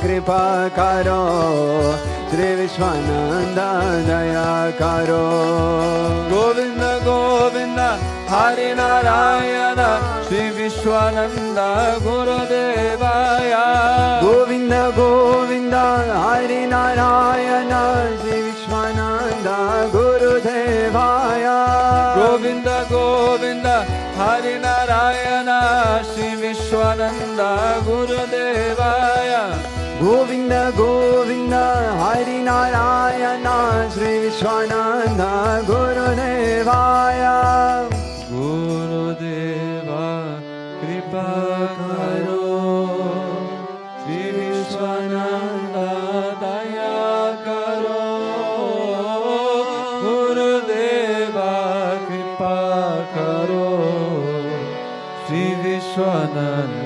कृपा करो श्री विश्वानंद दया करो गोविंद गोविंद हरि नारायण श्री विश्वानंद गुरुदेवाय गोविंद गोविंद हरि नारायण श्री विश्वानंद गुरुदेवाय गोविंद गोविंद हरि नारायण श्री विश्वानंद गुरुदेवाय गोविंद गोविंद हरि नारायण श्री विश्वानंद गुरुदेवाय गुरुदेवा कृपा करो श्री विश्वानंद दया करो गुरुदेवा कृपा करो श्री विश्वानंद